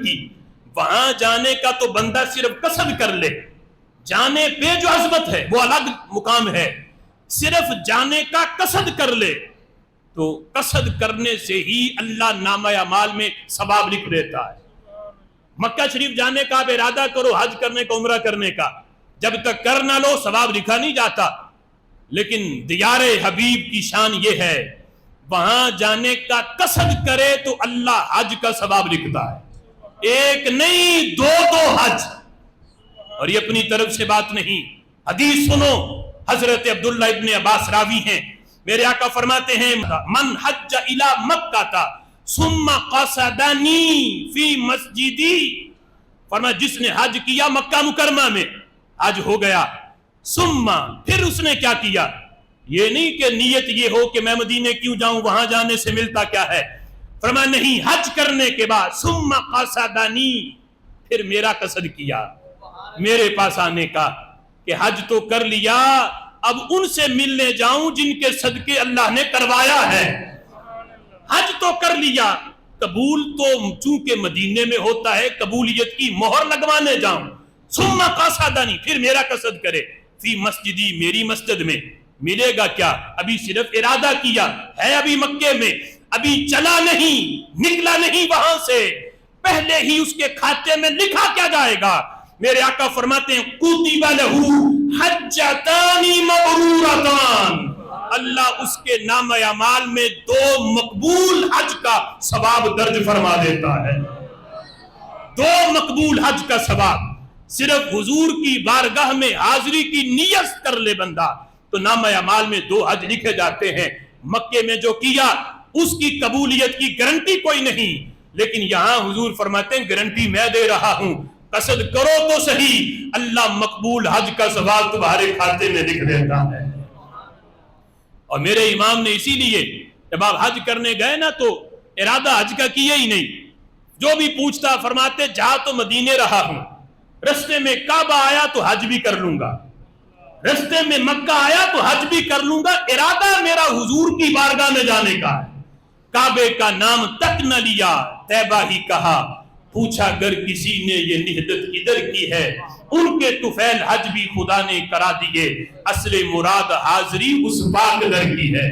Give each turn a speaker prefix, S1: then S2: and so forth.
S1: کی. وہاں جانے کا تو بندہ صرف قصد کر لے, جانے پہ جو عظمت ہے وہ الگ مقام ہے. صرف جانے کا قصد کر لے تو قصد کرنے سے ہی اللہ نامہ اعمال میں ثواب لکھ دیتا ہے. مکہ شریف جانے کا آپ ارادہ کرو, حج کرنے کا, عمرہ کرنے کا, جب تک کر نہ لو ثواب لکھا نہیں جاتا. لیکن دیار حبیب کی شان یہ ہے, وہاں جانے کا قصد کرے تو اللہ حج کا ثواب لکھتا ہے. ایک نہیں دو حج. اور یہ اپنی طرف سے بات نہیں, حدیث سنو. حضرت عبداللہ ابن عباس راوی ہیں, میرے آقا فرماتے ہیں من حج الى مکہ ثم قصدنی فی مسجدی, فرمایا جس نے حج کیا مکہ مکرمہ میں, حج ہو گیا, ثم پھر اس نے کیا کیا, یہ نہیں کہ نیت یہ ہو کہ میں مدینے کیوں جاؤں, وہاں جانے سے ملتا کیا ہے. فرمایا نہیں, حج کرنے کے بعد ثم قصدنی, پھر میرا قصد کیا میرے پاس آنے کا, کہ حج تو کر لیا, اب ان سے ملنے جاؤں جن کے صدقے اللہ نے کروایا ہے. حج تو کر لیا, قبول تو چونکہ مدینے میں ہوتا ہے, قبولیت کی مہر لگوانے جاؤں. ثم قصدنی, پھر میرا قصد کرے, فی مسجدی, میری مسجد میں. ملے گا کیا, ابھی صرف ارادہ کیا ہے, ابھی مکے میں, ابھی چلا نہیں, نکلا نہیں وہاں سے, پہلے ہی اس کے کھاتے میں لکھا کیا جائے گا. میرے آقا فرماتے ہیں کتب لہ حجتان مبرورتان, اللہ اس کے نام اعمال میں 2 مقبول حج کا ثواب درج فرما دیتا ہے. 2 مقبول حج کا ثواب. صرف حضور کی بارگاہ میں حاضری کی نیت کر لے بندہ تو نام اعمال میں 2 حج لکھے جاتے ہیں. مکے میں جو کیا اس کی قبولیت کی گارنٹی کوئی نہیں, لیکن یہاں حضور فرماتے ہیں گارنٹی میں دے رہا ہوں, قصد کرو تو صحیح, اللہ مقبول حج کا ثواب تمہارے کھاتے میں لکھ دیتا ہے. اور میرے امام نے اسی لیے جب آپ حج کرنے گئے نا تو ارادہ حج کا کیا ہی نہیں. جو بھی پوچھتا فرماتے جا تو مدینے رہا ہوں, رستے میں کعبہ آیا تو حج بھی کر لوں گا, رستے میں مکہ آیا تو حج بھی کر لوں گا, ارادہ میرا حضور کی بارگاہ میں جانے کا ہے. کعبے کا نام تک نہ لیا, طیبہ ہی کہا, پوچھا اگر کسی نے یہ نہدت کدھر کی ہے, ان کے طفیل حج بھی خدا نے کرا دیے, اصل مراد حاضری اس پاک در کی ہے.